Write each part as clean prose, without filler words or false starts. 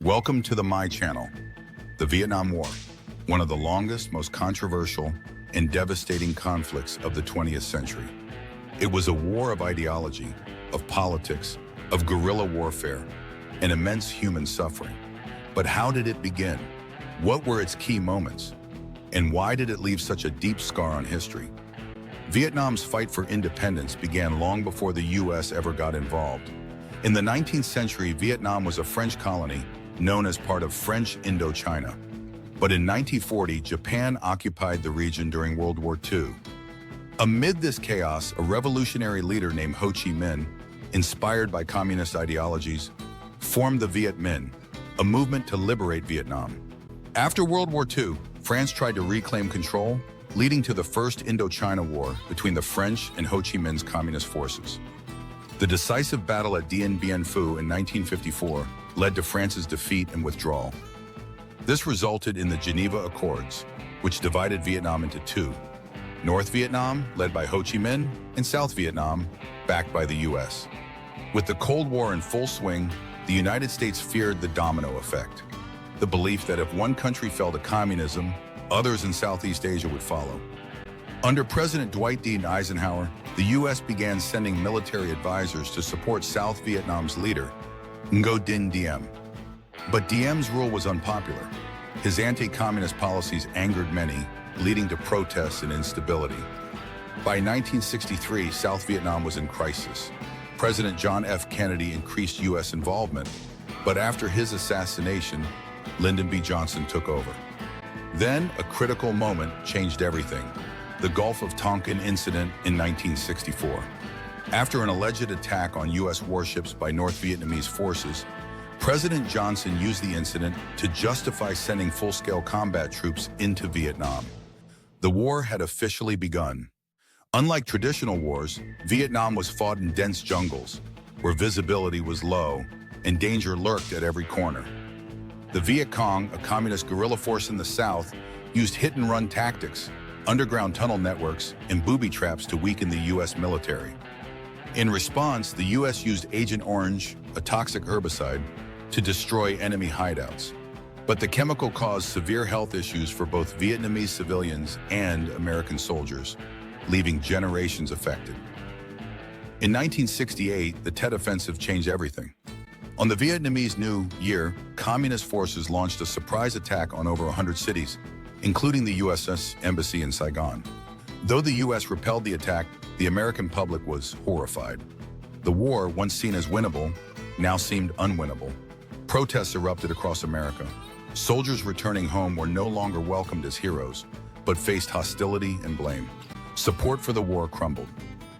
Welcome to my channel, the Vietnam War, one of the longest, most controversial, and devastating conflicts of the 20th century. It was a war of ideology, of politics, of guerrilla warfare, and immense human suffering. But how did it begin? What were its key moments? And why did it leave such a deep scar on history? Vietnam's fight for independence began long before the U.S. ever got involved. In the 19th century, Vietnam was a French colony known as part of French Indochina. But in 1940, Japan occupied the region during World War II. Amid this chaos, a revolutionary leader named Ho Chi Minh, inspired by communist ideologies, formed the Viet Minh, a movement to liberate Vietnam. After World War II, France tried to reclaim control, leading to the First Indochina War between the French and Ho Chi Minh's communist forces. The decisive battle at Dien Bien Phu in 1954 led to France's defeat and withdrawal. This resulted in the Geneva Accords, which divided Vietnam into two: North Vietnam, led by Ho Chi Minh, and South Vietnam, backed by the U.S. With the Cold War in full swing, the United States feared the domino effect, the belief that if one country fell to communism, others in Southeast Asia would follow. Under President Dwight D. Eisenhower, the U.S. began sending military advisors to support South Vietnam's leader, Ngo Dinh Diem. But Diem's rule was unpopular. His anti-communist policies angered many, leading to protests and instability. By 1963, South Vietnam was in crisis. President John F. Kennedy increased U.S. involvement, but after his assassination, Lyndon B. Johnson took over. Then, a critical moment changed everything: the Gulf of Tonkin incident in 1964. After an alleged attack on U.S. warships by North Vietnamese forces, President Johnson used the incident to justify sending full-scale combat troops into Vietnam. The war had officially begun. Unlike traditional wars, Vietnam was fought in dense jungles, where visibility was low and danger lurked at every corner. The Viet Cong, a communist guerrilla force in the south, used hit-and-run tactics, underground tunnel networks, and booby traps to weaken the U.S. military. In response, the U.S. used Agent Orange, a toxic herbicide, to destroy enemy hideouts. But the chemical caused severe health issues for both Vietnamese civilians and American soldiers, leaving generations affected. In 1968, the Tet Offensive changed everything. On the Vietnamese New Year, communist forces launched a surprise attack on over 100 cities, including the U.S. Embassy in Saigon. Though the U.S. repelled the attack, the American public was horrified. The war, once seen as winnable, now seemed unwinnable. Protests erupted across America. Soldiers returning home were no longer welcomed as heroes, but faced hostility and blame. Support for the war crumbled.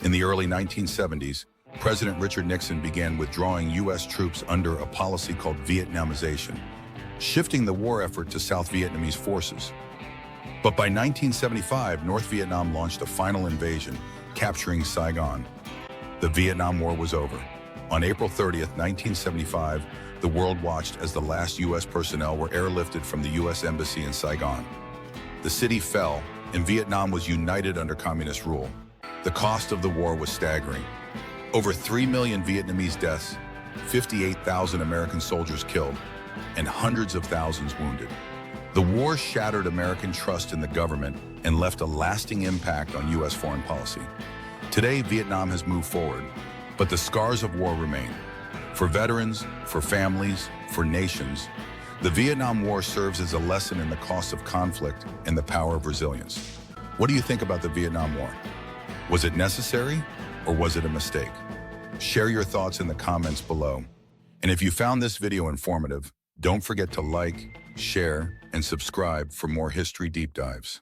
In the early 1970s, President Richard Nixon began withdrawing U.S. troops under a policy called Vietnamization, shifting the war effort to South Vietnamese forces. But by 1975, North Vietnam launched a final invasion, capturing Saigon. The Vietnam War was over. On April 30th, 1975, the world watched as the last U.S. personnel were airlifted from the U.S. Embassy in Saigon. The city fell, and Vietnam was united under communist rule. The cost of the war was staggering. Over 3 million Vietnamese deaths, 58,000 American soldiers killed, and hundreds of thousands wounded. The war shattered American trust in the government and left a lasting impact on U.S. foreign policy. Today, Vietnam has moved forward, but the scars of war remain. For veterans, for families, for nations, the Vietnam War serves as a lesson in the cost of conflict and the power of resilience. What do you think about the Vietnam War? Was it necessary, or was it a mistake? Share your thoughts in the comments below. And if you found this video informative, don't forget to like, share, and subscribe for more history deep dives.